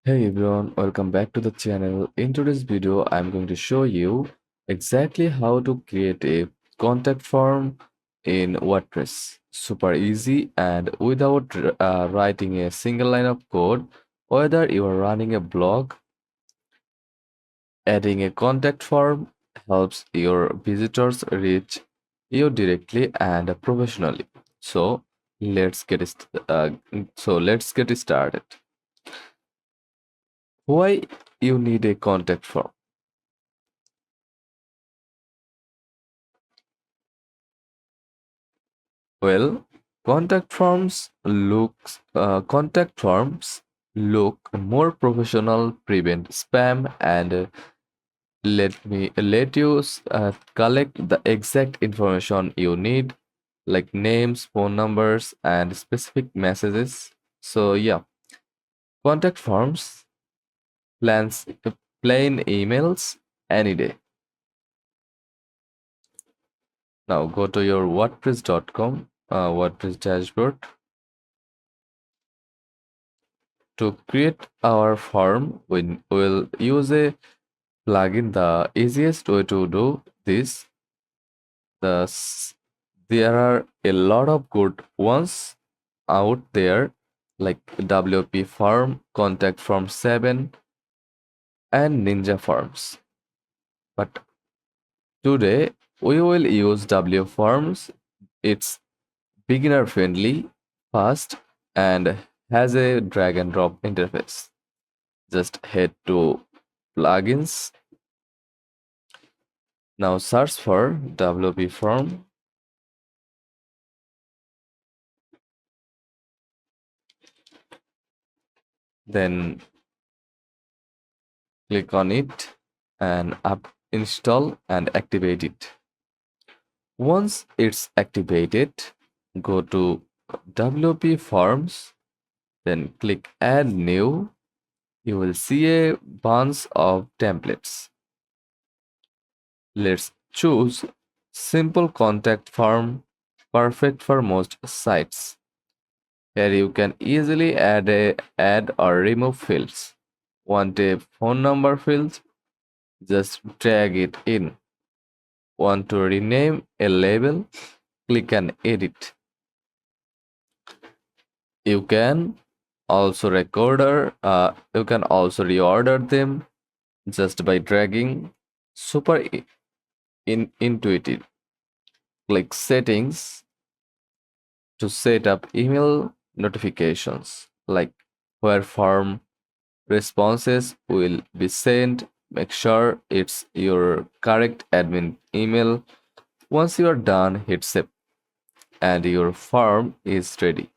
Hey everyone, welcome back to the channel. In today's video, I'm going to show you exactly how to create a contact form in WordPress. Super easy and without writing a single line of code. Whether you are running a blog, adding a contact form helps your visitors reach you directly and professionally. So uh, let's get started. Why you need a contact form? Well, contact forms look more professional, prevent spam, and let you collect the exact information you need, like names, phone numbers, and specific messages. So yeah, contact forms plans plain emails any day. Now go to your WordPress.com, WordPress dashboard. To create our form, we will use a plugin. The easiest way to do this, the s- there are a lot of good ones out there, like WP Form, Contact Form 7, and Ninja Forms. But today we will use W Forms. It's beginner friendly, fast, and has a drag and drop interface. Just head to plugins. Now search for WP form, then click on it and up install and activate it. Once it's activated, go to WP forms, then click add new. You will see a bunch of templates. Let's choose simple contact form, perfect for most sites. Here you can easily add or remove fields. Want a phone number field? Just drag it in. Want to rename a label? Click and edit. You can also you can also reorder them just by dragging. Super intuitive. Click settings to set up email notifications, like where form responses will be sent. Make sure it's your correct admin email. Once you are done, hit save and your form is ready.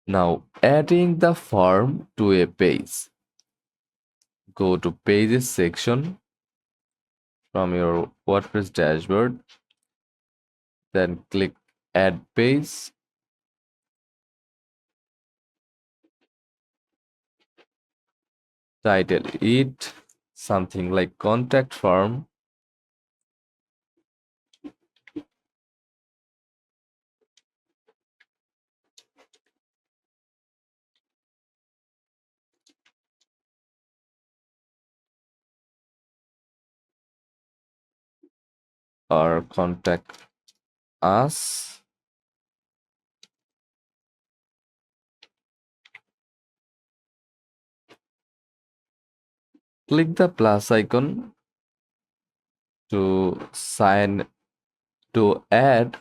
Now, adding the form to a page. Go to Pages section from your WordPress dashboard, then click Add Page. Title it something like Contact Form. Or Contact Us. Click the plus icon to sign to add.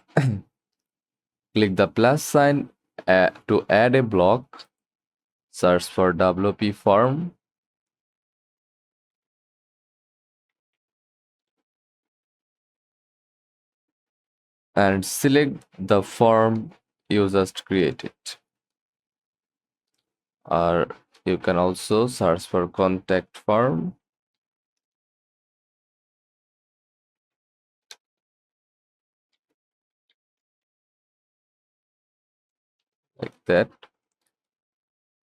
Click the plus sign to add a block. Search for WP form. And select the form you just created. Or you can also search for contact form, like that,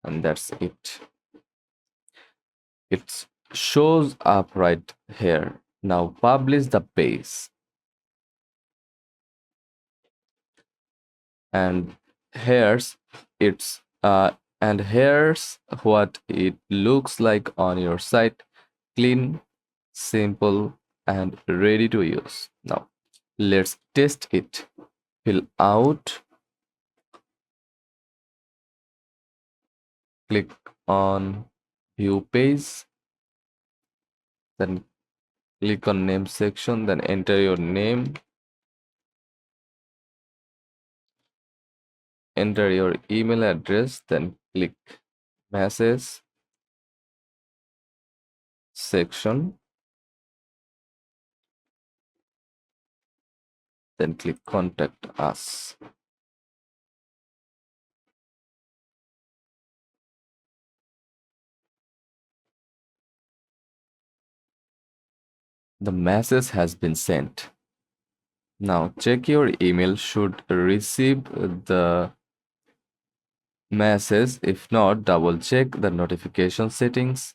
and that's it. It shows up right here. Now publish the page, and here's its Uh, and here's what it looks like on your site: clean, simple, and ready to use. Now, let's test it. Fill out, click on View Page, then click on Name section, then enter your name, enter your email address, then click Message section, then click Contact Us. The message has been sent. Now check your email should receive the message. If not, double check the notification settings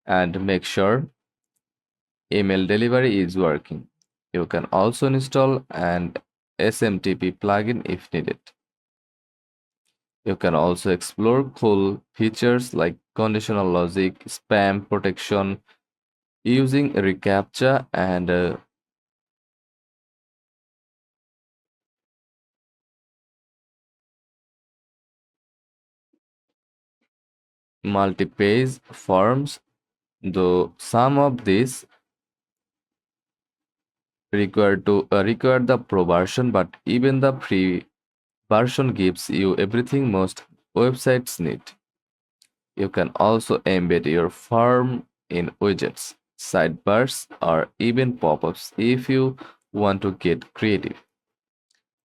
and make sure email delivery is working. You can also install an SMTP plugin if needed. You can also explore cool features like conditional logic, spam protection using reCAPTCHA, and multi-page forms, though some of these require the pro version, but even the free version gives you everything most websites need. You can also embed your form in widgets, sidebars, or even pop-ups if you want to get creative.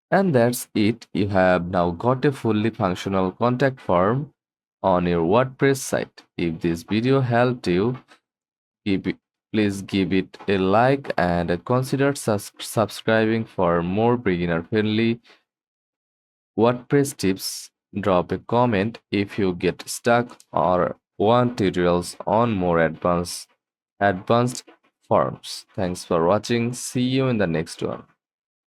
And that's it. You have now got a fully functional contact form on your WordPress site. If this video helped you, give it, please give it a like and consider subscribing for more beginner-friendly WordPress tips. Drop a comment if you get stuck or want tutorials on more advanced forms. Thanks for watching. See you in the next one.